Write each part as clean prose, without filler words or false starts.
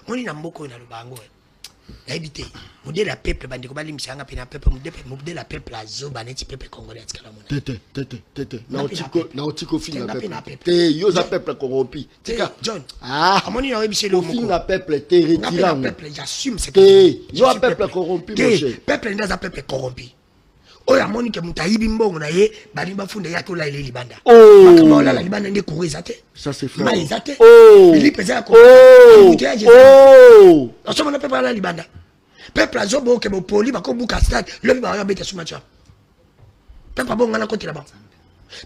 moni na mboko na lubango habité modèle la peuple bandiko bali msanga pena peuple modèle la peuple azo baneti peuple congolais atikala mona tete na otiko fin na peuple te yo za peuple corrompu tika John amoni na webisé le fin na peuple te retirant peuple j'assume c'est que yo peuple corrompu mon cher peuple nda za peuple corrompu oya moni ke mutayibi mbongo na ye bali bafunde ya tola ile libanda makama la libanda ndi kuweza te ça c'est fort maiza te Philippe za ko asoma na peuple la libanda peuple azobo ke bo poli ba ko buka stade le ba ya beta sumacha peuple bonga na côté là-bas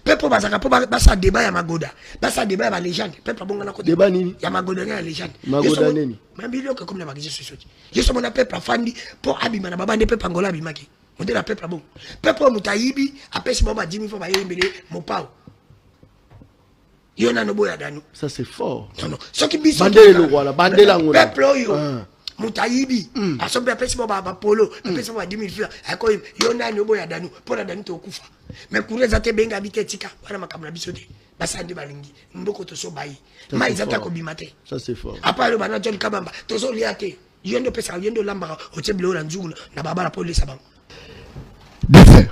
peuple bazaka po ba sa débat ya magoda ba sa débat ya légende peuple bonga na côté débat nini ya magoda ya légende magoda nini mambili ko comme na bagije sosoti yeso mona peuple afandi po abima na babande peuple angola abimaki modèle la peuple bon peuple mutayibi apesi baba 10 000 fois ba yembele mopao yona no boya danu ça c'est fort non ce qui biso bandelo wala bandela ngona peuple yo mutayibi asobe apesi baba polo apesi baba 10 000 fois ako yona no boya danu pona danu to kufa mais kureza te benga bitetika wana makamna biso te basande balingi mboko to so bayi maizata ko bimate ça c'est fort apa le bana John Kabamba to so liate yendo pesa yendo lamba oteblo la nzulu na baba la police bango Défait.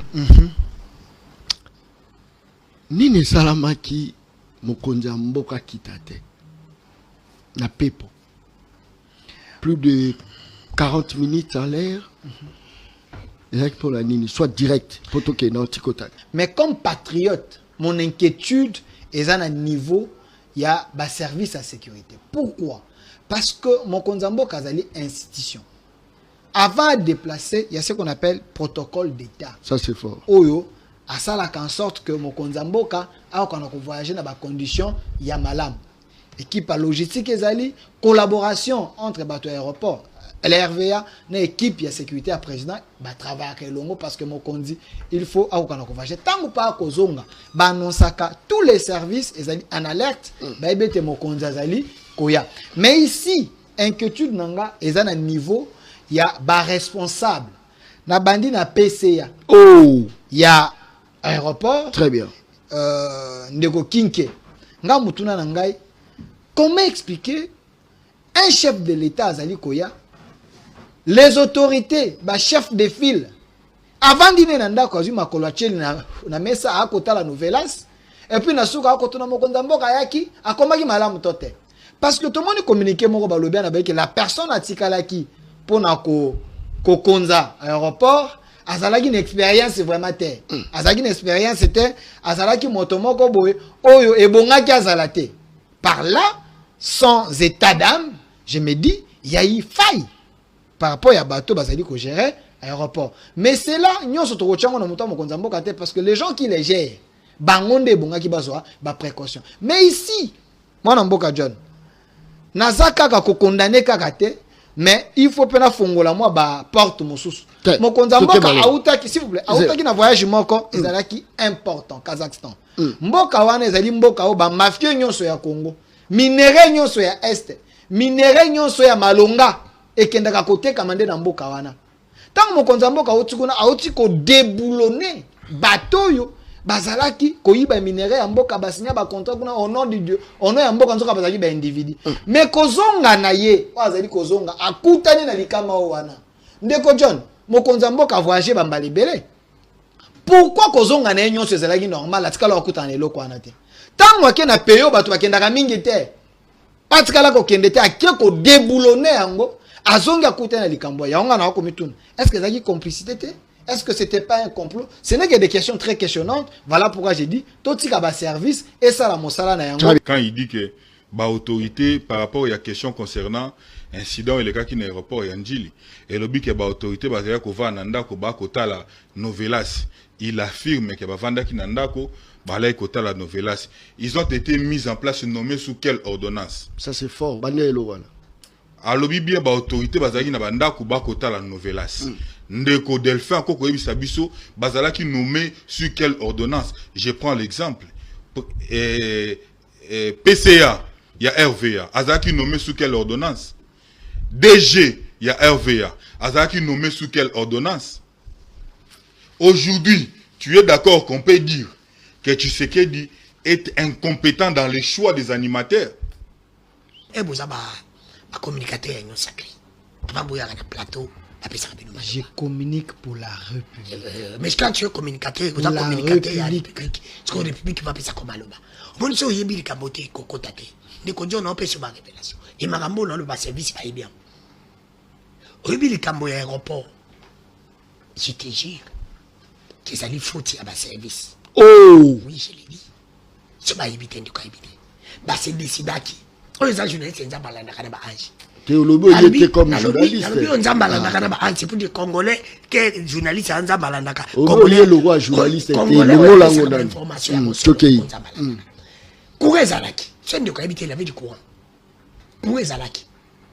Nini salamaki mokonzi ya mboka kitate na pepo. Plus de 40 minutes à l'air. Direct pour la nini, soit direct pour toke na tikotaka. Mais comme patriote, mon inquiétude est à un niveau il y a ba service à sécurité. Pourquoi? Parce que mon konzambo kazali institution. Avant de déplacer, il y a ce qu'on appelle protocole d'État. Ça c'est fort. Oyo, à ça en sorte que mon konzamboka a quand on voyager dans des conditions ya malam. Équipe logistique ezali, collaboration entre bateau aéroport, l'RVA, na équipe ya sécurité à président, ba travailler avec longo parce que mon kondi, il faut à quand on voyager tant ou pas kozonga, ba annonçaka tous les services ezali en alerte, ba ebete mon kondi azali koya. Mais ici, inquiétude nanga ezana niveau il y a ba responsable na bandi na PCA il y a aéroport très bien ndeko kinke nga mutuna na ngai comment expliquer un chef de l'état azali koya les autorités ba chef de file avant dîner na ndako azui makolo acheli na mesa akota la nouvelas et puis na suka akotuna mokonza mboka yaki akomaki malamu tote parce que tout le monde communiquer moko ba lobia na ba que la personne atikalaki pour ko konza aéroport azalaki une expérience vraiment terre azalaki une expérience c'était azalaki motomoko boye oyo ebongaki azalate par là sans état d'âme je me dis il y a eu faille par rapport à bateau bazali ko gérer aéroport mais c'est là nyonso to kochango na moto mokonza mboka te parce que les gens qui les gèrent bangonde ebongaki bazwa ba précaution mais ici mwana mboka John nazaka ka ko condamner kaka te mais il faut pena fongola moi ba porte mosusu mokonza mboka autaki s'il vous plaît autaki na voyage moko ezalaki important Kazakhstan mboka wana ezali mboka o ba mafia nyonso ya Congo minere nyonso ya est minere nyonso ya malonga ekendaka kote kamande na mboka wana tant mokonza mboka otikuna auti ko déboulonner bateau yo bazalaki koyiba minere ya mboka basinya ba contrat kuna au nom de Dieu au nom ya mboka nzoka bazali ba individu mais kozonga na ye bazali kozonga akutani na likama wana ndeko John mokonza mboka voyager ba mbalibele pourquoi kozonga na nyonso ezalaki normal atikala akutana eloko wana te tango akena peyo bato bakendaka mingi te atikala ko kende te akie ko déboulonner yango azonga akutana likambo ya nga na ko mituna est-ce que ezalaki complicité te? Est-ce que c'était pas un complot? Ce n'est que des questions très questionnantes. Voilà pourquoi j'ai dit totika ba service et ça la mosala na yango. Quand il dit que ba autorité par rapport à la question concernant incident et le cas qui n'aéroport Yandjili et le but que ba autorité ba ya ko va nanda ko ba kota la novelas, il affirme que ba vanda ki nanda ko ba la kota la novelas. Ils ont été mis en place nommés sous quelle ordonnance? Ça c'est fort. Bandelo wana. Alobi bien ba autorité bazaki na banda ko ba kota la novelas. Ndeko Delphin koko yebisa biso bazalaki nommé sur quelle ordonnance? Je prends l'exemple. PCA, il y a RVA. Azalaki nommé sous quelle ordonnance? DG, il y a RVA. Azalaki nommé sous quelle ordonnance? Aujourd'hui, tu es d'accord qu'on peut dire que Tshisekedi est incompétent dans les choix des animateurs? Bozaba un communicateur est non sacré. Avant de un plateau, je communique pour la République. Mais quand tu es communicateur, vous êtes communicateur, il y a la République. C'est la République qui va faire ça comme Aloba. On dit que vous avez caboté, cocotate. Dès qu'on dit on peut se faire révélation. Et Marambo, non, le service va bien. Vous avez le aéroport. Je te jure que ça lui faut un service. Oh! Oui, je l'ai dit. Ce n'est pas éviter de quoi éviter. C'est décidé qui. On les a journalistes, ils ont parlé de Ange. Théolobo, il était comme journaliste. C'est pour des Congolais que journalistes ont parlé de Congolais, le roi journaliste, Congolais, il information. Courez Zalaki. C'est de quoi éviter la vie du courant. Courez Zalaki.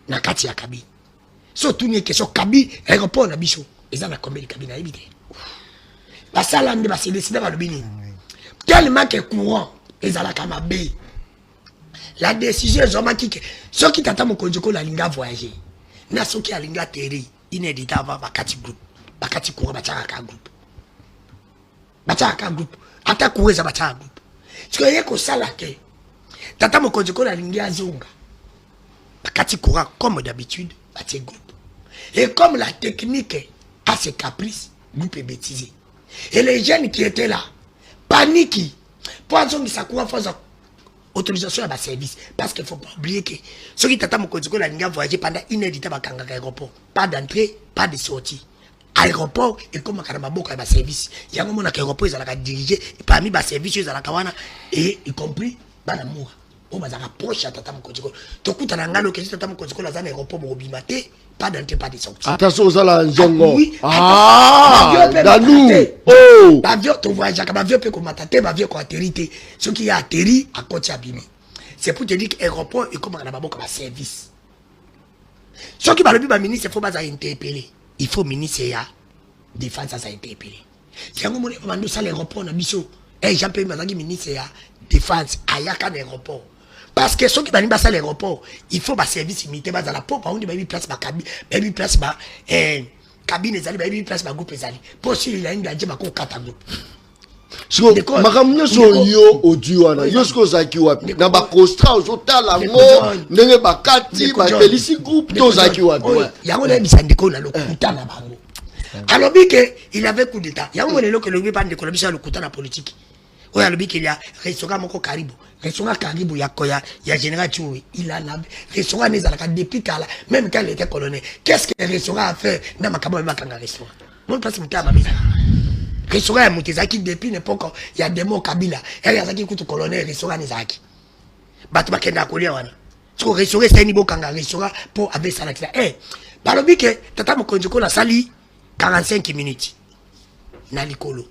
Nakati ya Kabi. Surtout une question Kabi, aéroport na bicho. Ils ont combien de cabines à éviter. La salle de c'est décidé par le Bénin. Tellement que courant, ils ont la camabé. La décision est vraiment qui. Ceux qui t'attendent au Kondjoko, la linga voyager. Na ceux qui a linga terri, inédita va bakati groupe. Bakati courant, bachaka groupe. Bachaka groupe. Ata courez za bachaka groupe. Ce que y a que ça là que. T'attends au Kondjoko, la linga zonga. Bakati courant, comme d'habitude, bachaka groupe. Et comme la technique a ses caprices, groupe est bêtisé. Et les jeunes qui étaient là, paniquent. Poisson qui s'accroît en faisant autorisation à ma service. Parce qu'il ne faut pas oublier que ceux qui t'attendent au Congo, la ligne voyager pendant inédité à l'aéroport. Pas d'entrée, pas de sortie. Aéroport et comme à ma service. Il y a un moment où l'aéroport est dirigé parmi ma service, ils ont et y compris l'amour. On va rapprocher à Tata Mokotiko. Tu écoutes un angalo que Tata Mokotiko dans un aéroport pour obimate, pas d'entrée, pas de sortie. Attention aux ala Zongo. Oui. Danou. Oh. L'avion, tu vois, Jacques, l'avion peut commater, l'avion peut atterrir. Ce qui a atterri, à côté abîmé. C'est pour te dire que l'aéroport est comme un service. Ce qui va le plus ministre, il faut pas interpeller. Il faut ministre et défense à interpeller. Si on a demandé ça l'aéroport, on a mis Jean-Pierre Mazangi ministre et défense à Yaka l'aéroport. Parce que ceux qui vont à l'aéroport, il faut un service imité dans la peau, par contre, il y a place ma cabine, il y a place ma cabine, il y a place ma groupe. Pour si il y a une gadget, ma quatre groupes. So, makamnyo so yo audio ana yo sko zaki wapi na ba constra ozotala ngo ndenge bakati ba pelisi groupe to zaki wapi ya ngone bisandiko na lokuta na bango alobi ke il avait coup d'état ya ngone lo ke lo bipande ko bisa lokuta na politique o ya lobi ke ya restaurant moko karibu ya koya ya général Tchoui il a la restaurant les alaka depuis kala même quand il était colonel qu'est-ce que le restaurant a fait na makabo makanga restaurant mon place mutama bisa restaurant ya mutezaki depuis l'époque il y a des mots Kabila et il y a zaki kutu colonel restaurant nezaki batu bakenda kolia wana so restaurant c'est ni bokanga restaurant pour avec ça là balobi ke tata mokonjoko la sali 45 minutes na likolo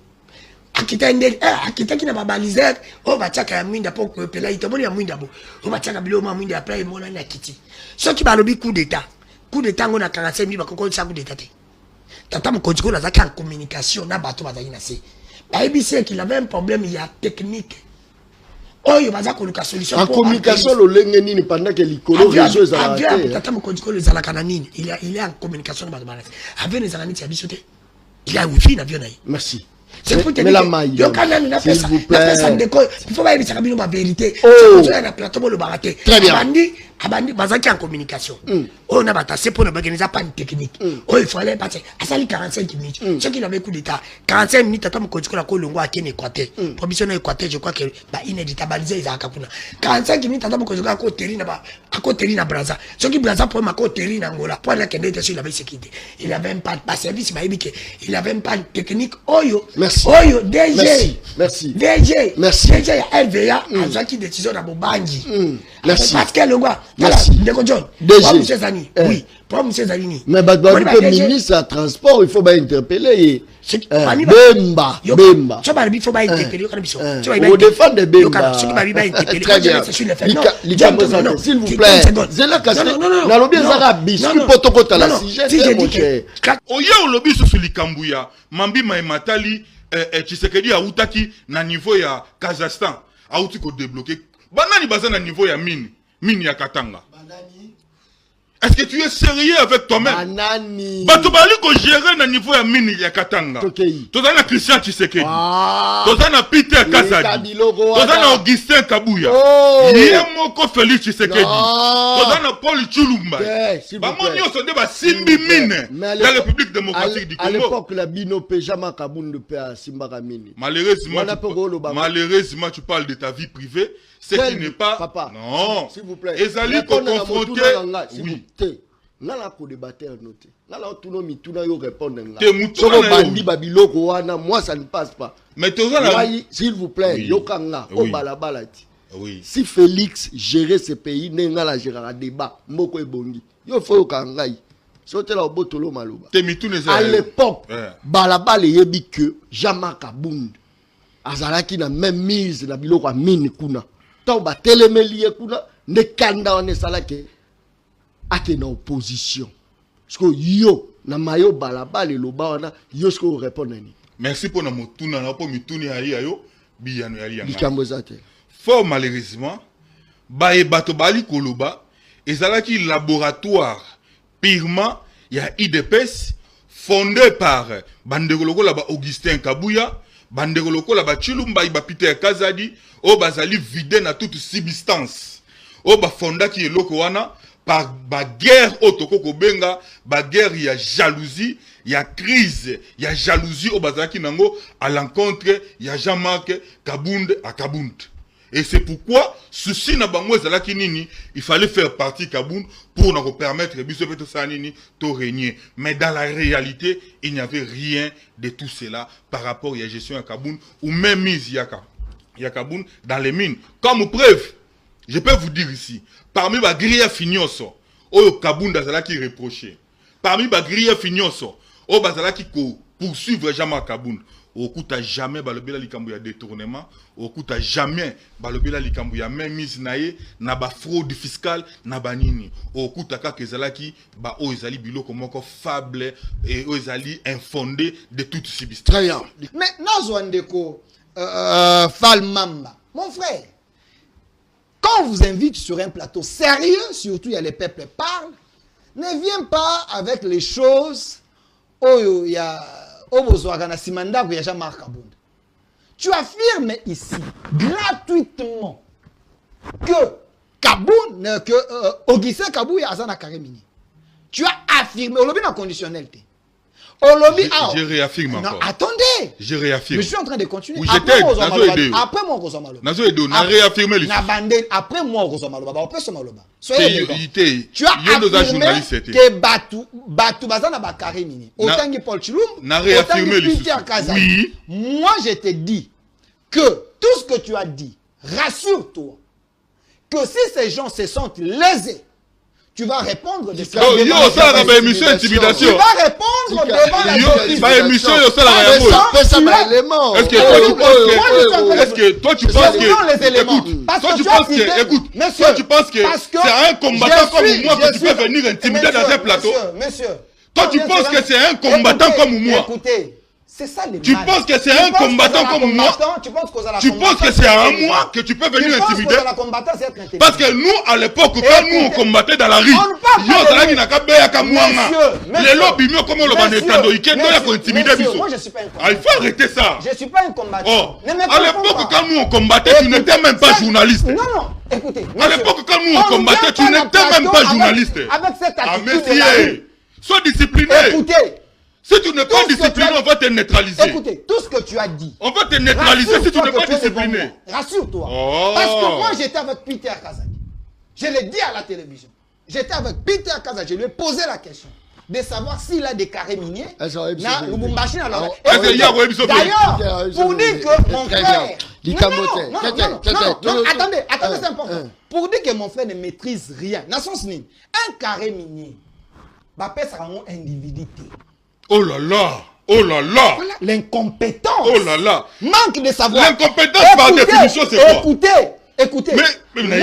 akita ndeli akita kina babalizer o bachaka ya mwinda po ko pela itoboni ya mwinda bo o bachaka bilo ma mwinda après mona na kiti so ki balobi coup d'état ngo na 45 minutes bakoko sa coup d'état tata mokonjiko la zaki en communication na bato bazali na se ba ebisi qu'il avait un problème il y a technique oyo baza ko luka solution en communication lo lenge nini pendant que likolo réseau ezalaka tata mokonjiko le zalaka na nini il est en communication na bato balasi avion ezalaka niti ya biso te il a wifi na avion na ye merci. C'est pour te dire yo kana na s'il pesa vous plaît. na pesa ndeko il faut ba ebisa kabino ba vérité Oh. c'est na plateau le baraté Très bien. abandi bazaki en communication on a batase pour organiser pas une technique oh il fallait passer à sali 45 minutes ce qui avait coup d'état 45 minutes tata mokonjiko la kolongo a Kenya Équateur provision na Équateur je crois que ba inéditabiliser za akakuna 45 minutes tata mokonjiko ko terri na ba ko terri na Brazza ce qui Brazza pour ma ko terri na Angola pour la kende sur la sécurité il avait même pas service ba ibike il avait même pas une technique oyo Merci. oyo DG Merci. DG Merci. DG ya LVA azaki décision na bobangi Merci. parce que le gars Merci. Ndeko John DG. pour monsieur Zani oui pour monsieur Zani Mais le ministre à transport il faut pas interpeller Bemba Bemba tu vas faut pas interpeller quand biso tu vas au défend de Bemba tu vas pas interpeller très bien s'il vous plaît zela kaste na lobi zara biski potokota la sujet si je dis que oye olobi susu likambuya mambi maimatali Tshisekedi autaki na niveau ya Kazakhstan auti ko débloquer banani baza na niveau ya mine ya Katanga Est-ce que tu es sérieux avec toi-même? Banani. Bato bali ko gérer na niveau ya mini ya Katanga. Tokei. Tozana Christian Tshisekedi. Ah. Tozana Peter Kazadi. Tozana Augustin Kabuya. Oh. Yemoko Félix Tshisekedi. Tozana Paul Tshilumba. Bamo nyonso nde ba simbi mine Mais la République démocratique du à Congo. l'époque, la Bino Pejama Kabunde pe à Simbara Mini. Malheureusement, Malheureusement, tu parles de ta vie privée. Ce qui n'est pas. Papa, non. s'il vous plaît. Ezali ko confronté. Oui. Nala ko débattre noté. Nala tuno mituna yo répondre nga. Te mutuna Soko na bandi yo. babiloko wana, moi ça ne passe pas. Mais tozala. S'il vous plaît, Oui. yokanga Oui. o balabala ti. Oui. Si Félix gérait ce pays, nenga la gérera débat, moko ebongi. Yo faut yokangai. Sotela obotolo maloba. Te mituna À l'époque, Ouais. balabala yebi que Jean-Marc Kabund azalaki na même mise na biloko mini kuna. Tant ba telemeli kuna ne kanda on esalaki ake na opposition. Parce que yo na mayo balabala loba wana yo ce ko répondre ni. Merci pour na motuna na po mituna ali ayo biyano ali yanga. Likambo zate. Fort malheureusement, bae bato bali koloba ezalaki laboratoire purement ya IDPS fondé par bandeko lokola ba Augustin Kabuya, bandeko lokola ba Tshilumba ba Peter Kazadi, o bazali vide na toute substance. O ba fondaki eloko wana par ba guerre otoko kobenga, ba guerre ya jalousie, ya crise, ya jalousie o bazalaki nango à l'encontre ya Jean-Marc Kabund à Kabund. Et c'est pourquoi, souci na bango ezalaki nini, il fallait faire partie Kabund pour nous permettre de régner. Mais dans la réalité, il n'y avait rien de tout cela par rapport à la gestion à Kabund ou même mise à Kabund dans les mines. Comme preuve, je peux vous dire ici, parmi les grilles finioso, au Kabund azalaki reproché. Parmi les grilles finioso, au bazalaki ko poursuivre jamais Kabund. Okuta jamais balobela likambo ya détournement, okuta jamais balobela likambo ya même mise nae na ba fraude fiscale na banini. Okuta ka kezalaki ba o ezali biloko moko fable et o ezali infondé de toute substance. Très bien. Mais Nazwandeko Fall Mamba, mon frère, quand on vous invite sur un plateau sérieux, surtout il y a les peuples parlent, ne viens pas avec les choses où il y a Jean-Marc Kabund. Tu affirmes ici gratuitement que Kabund, que Augustin Kabuya Azana Karemini. Tu as affirmé, au lobby en conditionnalité. Je réaffirme non, encore. attendez. Je réaffirme. Je suis en train de continuer. Oui, après moi, après moi, Rosomaloba. Nazo Edo, na réaffirmé le. Après moi, Rosomaloba. On peut se maloba. Tu as affirmé que Batu Bazana Bakari Mini. Autant que Paul Tshilumba. Na réaffirmé le. Oui. Moi, je te dis que tout ce que tu as dit, rassure-toi que si ces gens se sentent lésés, tu vas répondre de ça. Tu vas répondre devant la justice. Est-ce que toi tu penses que tu penses que c'est un combattant comme moi que tu peux venir intimider dans un plateau? Monsieur, toi tu penses que c'est un combattant comme moi? Écoutez, c'est ça les tu penses que c'est un combattant comme moi? Tu penses que c'est à moi que tu peux venir intimider? Parce que nous, à l'époque, quand nous on combattait dans la rue, il faut arrêter ça. Je suis pas un combattant. À l'époque, quand nous on combattait, tu n'étais même pas journaliste. Non, non, écoutez. À l'époque, quand nous on combattait, tu n'étais même pas journaliste. Avec cette attitude. Messieurs, sois discipliné. Écoutez. Si tu n'es pas discipliné, on va te neutraliser. Écoutez, tout ce que tu as dit. On va te neutraliser si tu n'es pas discipliné. Rassure-toi. Parce que moi, j'étais avec Peter Kazadi. Je l'ai dit à la télévision. J'étais avec Peter Kazadi. Je lui ai posé la question de savoir s'il a des carrés miniers. D'ailleurs, pour dire que mon frère... Non, attendez, c'est important. Pour dire que mon frère ne maîtrise rien. Un carré minier, c'est un individu. Oh là là! Oh là là! Voilà, l'incompétence! Oh là là! Manque de savoir! L'incompétence par définition, c'est quoi? Écoutez! Mais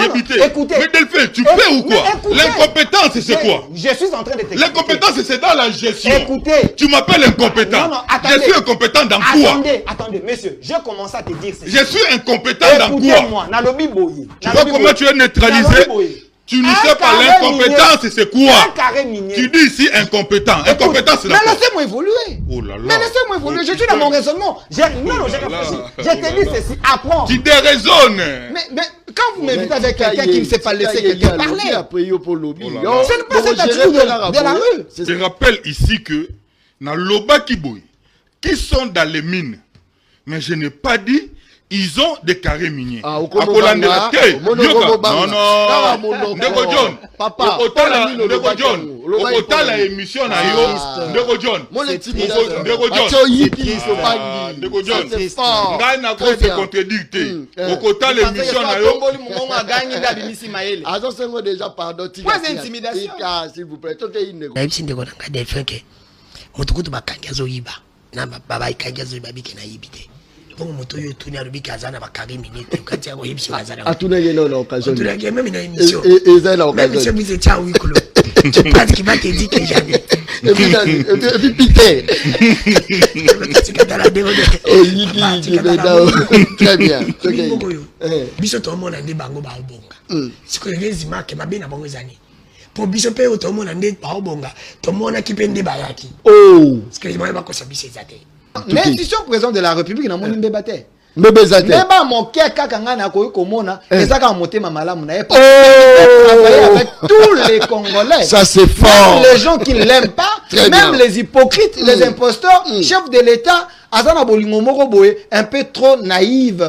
Delphine, tu peux ou quoi? L'incompétence, c'est quoi? Je suis en train de t'expliquer. L'incompétence, c'est dans la gestion. Écoutez! Tu m'appelles incompétent. Non, attendez. Je suis incompétent dans quoi? Attendez, monsieur, j'ai commencé à te dire ça. Je suis incompétent dans quoi? Écoutez-moi, Nalobi Boye. Tu vois comment tu es neutralisé? Tu ne sais pas l'incompétence, c'est quoi? Un carré minier. Tu dis ici incompétent. Incompétence, c'est mais laissez-moi évoluer. Oh là là. Mais laissez-moi évoluer. Je suis dans mon raisonnement. Non, j'ai réfléchi. Je te dis ceci. Apprends. Tu déraisonnes. Mais quand vous m'invitez avec quelqu'un qui ne sait pas laisser quelqu'un parler, ce n'est pas cette attitude de la rue. Je rappelle ici que dans l'Oba Kiboy, qui sont dans les mines, mais je n'ai pas dit ils ont des carrés miniers. Ah, non, Ndeko John. Papa, Ndeko John. La émission na yo, Ndeko John. Ndeko John. Ngai na ko se contredire. Okota l'émission na yo. Azo déjà pardon. C'est intimidation. S'il vous plaît. Même si Ndeko nanga delphin ke motukutu bakanga zo yiba. Na baba ikanga zo yiba bike na yibite. Bon moto yo tuni alubi kazana bakari minute ukati yako yibisi kazana. Atuna yeno na occasion. Atuna yake même na émission. Et ça la occasion. Même si vous étiez à Wikolo. Tu penses qu'il va te dire que jamais. Et puis Peter. Très bien. Biso to mona nde bango ba obonga. Siko ngezima ke babina bango zani. Pour biso pe to mona nde ba obonga. To mona kipende bayaki. Oh. Siko ngezima ba ko sabise zate. L'institution président de la République n'a pas de débatté. Mais mon kaka kangana ko komona ezaka motema malamu na avec tous les Congolais. Ça c'est fort. Même les gens qui ne l'aiment pas, même les hypocrites, les imposteurs, chef de l'État, azana bolingo moko boye un peu trop naïf,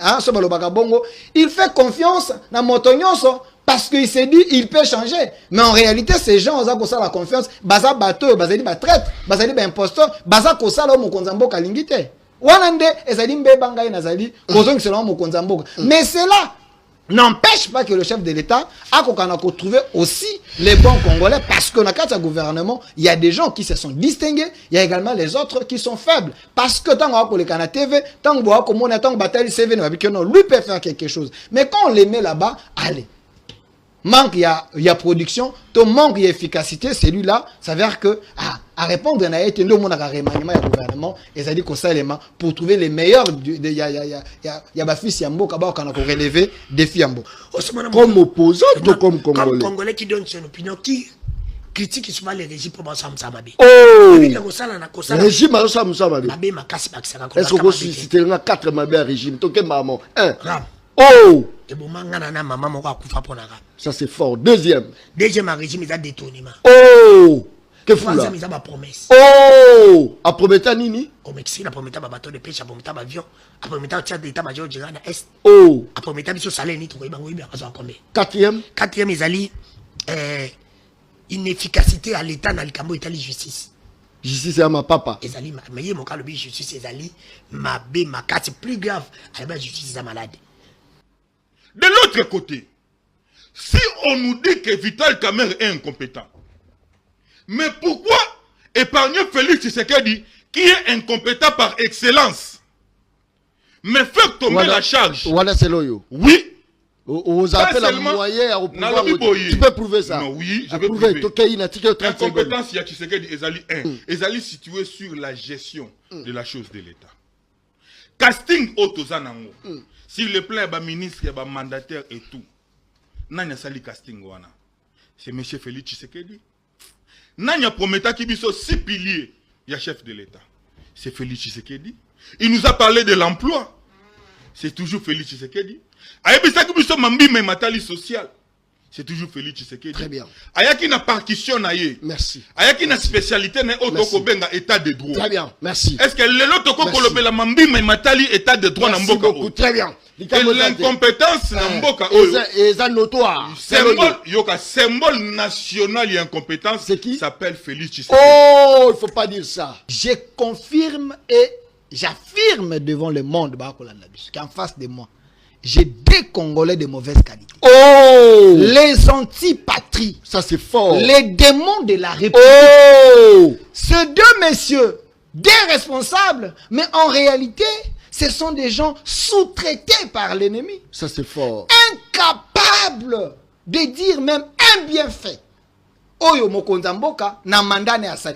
hein, so balobaka bongo. Il fait confiance na motonyonso. Parce qu'il s'est dit, il peut changer. Mais en réalité, ces gens ont la confiance. Baza bateau, baza di ba traite, baza di ba imposteur, baza kosa la mo konzambo kalingite. Wanande, ezali mbebanga nazali, kozong selon mo konzambo. Mais cela n'empêche pas que le chef de l'État a trouvé aussi les bons Congolais. Parce que dans le cadre du gouvernement, il y a des gens qui se sont distingués. Il y a également les autres qui sont faibles. Parce que tant qu'on a les Canada TV, tant qu'on a tant bataille CV, lui peut faire quelque chose. Mais quand on les met là-bas, allez. Manque, il y a production, ton manque d'efficacité, celui-là, ça veut dire que, à répondre, il y a été un remaniement du gouvernement, et ça dit qu'on s'est pour trouver les meilleurs, il y a ma fille Yambo, qui a relevé défi Yambo. Comme opposant, comme Congolais. Comme Congolais qui donne son opinion, qui critique souvent les régimes pour Bansam Samabe. Oh! Le régime Bansam Samabe. Est-ce que vous suscitez 4 mabé régime? Toké maman. 1. Oh! Ça c'est fort. Deuxième régime, il a détournement. Oh! Que fou là? Il a ma promesse. Oh! A promettre nini? Au Mexique, a promettre ma bateau de pêche, a promettre ma avion, a promettre un tiers d'état-major du Ghana Est. Oh! A promettre biso salaire ni trouver bango bien à combien? Quatrième, ils allaient inefficacité à l'état dans le Cambo Italie justice. Justice à ma papa. Ils allaient mais mon cas le justice ils allaient ma bé ma carte plus grave à la justice est malade. De l'autre côté, si on nous dit que Vital Kamerhe est incompétent, mais pourquoi épargner Félix Tshisekedi qui est incompétent par excellence, mais faire tomber la charge? Voilà, c'est loyo. Oui. Vous appelez la moyen au pouvoir. Tu peux prouver ça? Non, oui, je vais prouver. Incompétence, il y a Tshisekedi Ezali 1. Ezali situé sur la gestion de la chose de l'État. Casting Otozanango. Sur le plan de ministre, de mandataire et tout. Nanya sali casting wana. C'est M. Félix Tshisekedi. Nanya prometta qui biso 6 piliers. Il y a chef de l'État. C'est Félix Tshisekedi. Il nous a parlé de l'emploi. C'est toujours Félix Tshisekedi. Ayebisa qui biso mambi mais matali social. C'est toujours Félix Tshisekedi. Très bien. Ayaki na partition na ye. Merci. Ayaki na spécialité na otoko benga état de droit. Très bien. Merci. Est-ce que le lotoko kolobe la mambi mais matali état de droit na mboka? Très bien. Et l'incompétence na mboka est notoire. Symbole national et incompétence. C'est qui? S'appelle Félix Tshisekedi. Oh, il ne faut pas dire ça. Je confirme et j'affirme devant le monde qu'en face de moi, j'ai des Congolais de mauvaise qualité. Oh! Les antipatries. Ça c'est fort. Les démons de la République. Oh! Ces deux messieurs, des responsables, mais en réalité, ce sont des gens sous-traités par l'ennemi. Ça c'est fort. Incapables de dire même un bienfait. Oyo Mokonzamboka na mandane asali.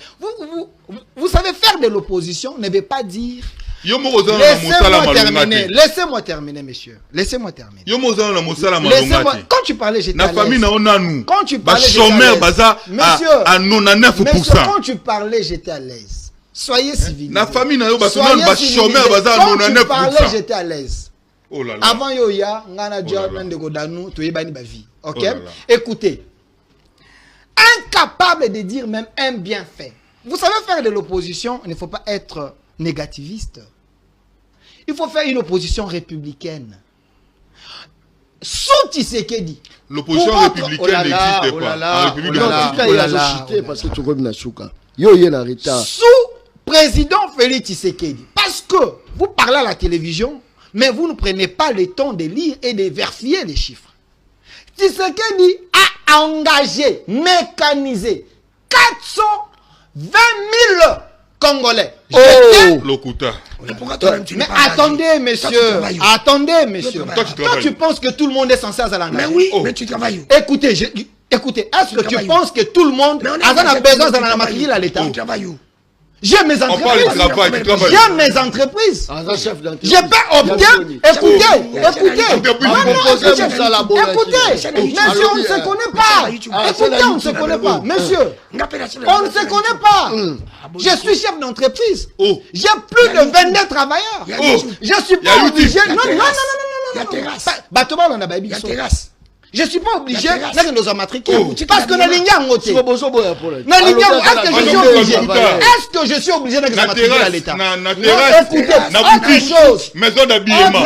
Vous savez faire de l'opposition ne veut pas dire Yo mo ozana na mosala malongate. Laissez-moi terminer, monsieur. Laissez-moi terminer. Yo mo ozana na mosala Laissez-moi. malongate. Quand tu parlais, j'étais à Na l'aise. famille na onanu. Quand tu Ba parlais, j'étais à chômeur l'aise. baza Monsieur, à 99%. Monsieur, quand tu parlais, j'étais à l'aise. Soyez civilisés. Na famille na yo ba Soyez ba civilisés. chômeur baza à Quand tu 99%. parlais, j'étais à l'aise. Oh là là. Avant Yoya, Ngana là Job, là. Ndeko Danou, Toyebani Bavi. Ok? Oh là là. Écoutez. Incapable de dire même un bienfait. Vous savez, faire de l'opposition, il ne faut pas être négativiste. Il faut faire une opposition républicaine. Sous Tshisekedi. L'opposition Pour votre- républicaine n'existe pas. En République Non, là, tika oh ya là là, société parce que tu comme na suka. Yo yé na retard. Sous président Félix Tshisekedi. Parce que vous parlez à la télévision, mais vous ne prenez pas le temps de lire et de vérifier les chiffres. Tshisekedi a engagé, mécanisé 420 000 Congolais. Oh, Lokuta. Mais pourquoi toi-même tu Mais n'es pas attendez, radio? monsieur. Toi, tu travailles où? Attendez, monsieur. Toi, tu travailles tu où? penses que tout le monde est censé à l'engagement? Mais oui, Oh. mais tu travailles où? Écoutez, écoutez, est-ce que tu travailles où? penses que tout le monde Mais on est a engagé, besoin tu dans la travailles maquille où? à l'État? Tu travailles où? J'ai mes On parle de entreprises. travail, tu travailles. J'ai mes entreprises. un chef d'entreprise. J'ai pas obtenu. Écoutez, écoutez. Ah, Monsieur, on ne se connaît pas. Écoutez, on ne se connaît pas. Monsieur, on ne se connaît pas. Je suis chef d'entreprise. Oh. J'ai plus de 22 travailleurs. Oh. Je suis Il y a pas YouTube. obligé. Il y a Non, non, non, terrasse. non, Il y a non, non. terrasse. Bateau, on a baby. Il y a terrasse. Je suis pas obligé Il y a terrasse. d'aller dans un matricule. Oh. Parce que na linga ngote. Sobo boso boya pour la. Na linga ngote. Est-ce que je suis obligé? Lokuta. Est-ce que je suis obligé d'aller dans un Na matricule à terrasse, l'État? na Non, terrasse, écoutez, na autre boutique, chose. maison d'habillement.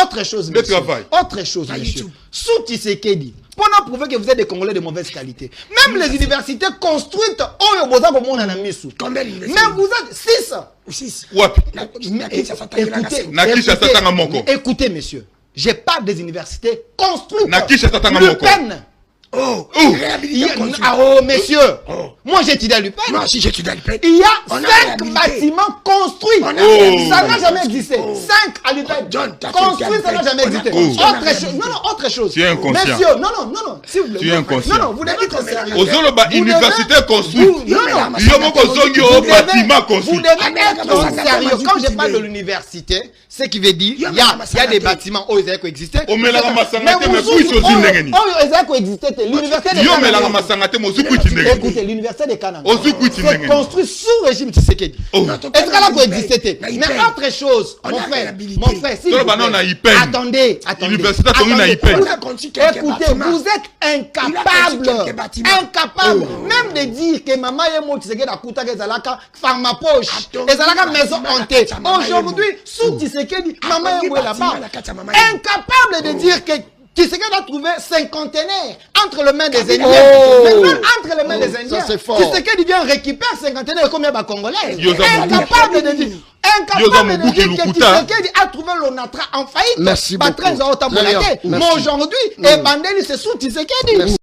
Autre chose, De monsieur. travail. Autre chose, Pas du monsieur. tout. Sous Tshisekedi, pour prouver que vous êtes des Congolais de mauvaise qualité. Même les universités construites, oh, vous avez mon anamisou. Combien d'universités? Même vous êtes 6. Ou six. Wapi. Écoutez, monsieur. J'ai pas des universités construites. Na Kinshasa tanga Le moko. Pen. Oh, Il y réhabilité a- construite. Ah, oh, messieurs. Oh. Moi, j'ai étudié à l'UPEN. Moi aussi, j'ai étudié à l'UPEN. Il y On a a 5 réhabilité. bâtiments construits. On a réhabilité. Ça n'a jamais existé. Oh. 5 à l'UPEN. John, t'as Construits, fait ça n'a jamais on a existé. construit, on a Autre chose. réhabilité. Non, autre chose. Tu es inconscient. Messieurs, non, s'il vous plaît. Tu es inconscient. Non, vous devez être sérieux. Ozoloba Vous université devez- construite. vous- Non, non. Yo moko zongi Vous au devez- bâtiment Vous construit. devez être ça sérieux. fait Quand je mal parle de idée. l'université, ce qui veut dire, il y Yo, a mais des bâtiments où ils existent. Omelaka masanga te, mais vous kuichi aussi, ozi ndenge nini? ils existent. L'université de Yo melaka Kananga. masanga te, mozu kuiti ndenge nini? Écoutez, l'université de Kananga. Ozu kuiti ndenge C'est nini? construit sous régime Tshisekedi. Oh. Est-ce qu'elle a coexisté? Mais il Mais paye. autre chose, On mon a frère, réhabilité. mon frère, s'il Toi, vous bah, non, plaît. on a y peine. Attendez. Université, t'as mis na y peine. Vous On a construit quelques Écoutez, bâtiments. vous êtes Il a construit quelques incapable, bâtiments. incapable, même de dire que maman et moi, Tshisekedi a coûté que Zalaka, farma poche, Attends, et Zalaka maison bâtiment, hantée. la maman Aujourd'hui, sous Tshisekedi, maman et moi bâtiment, là-bas, la carte à maman et moi. incapable de dire que Tshisekedi a trouvé 5 conteneurs entre les mains des Indiens. Oh. Mais même entre les mains des Ça, Indiens. c'est fort. Tshisekedi vient récupérer 5 conteneurs et combien de Congolais. Yoza Incapable de dire. Yoza Incapable de Mobutu dire que Lukuta. Tshisekedi a trouvé l'ONATRA en faillite. Merci beaucoup. Très Très bien. Mais Merci. aujourd'hui, et Bandeli, c'est sous Tshisekedi.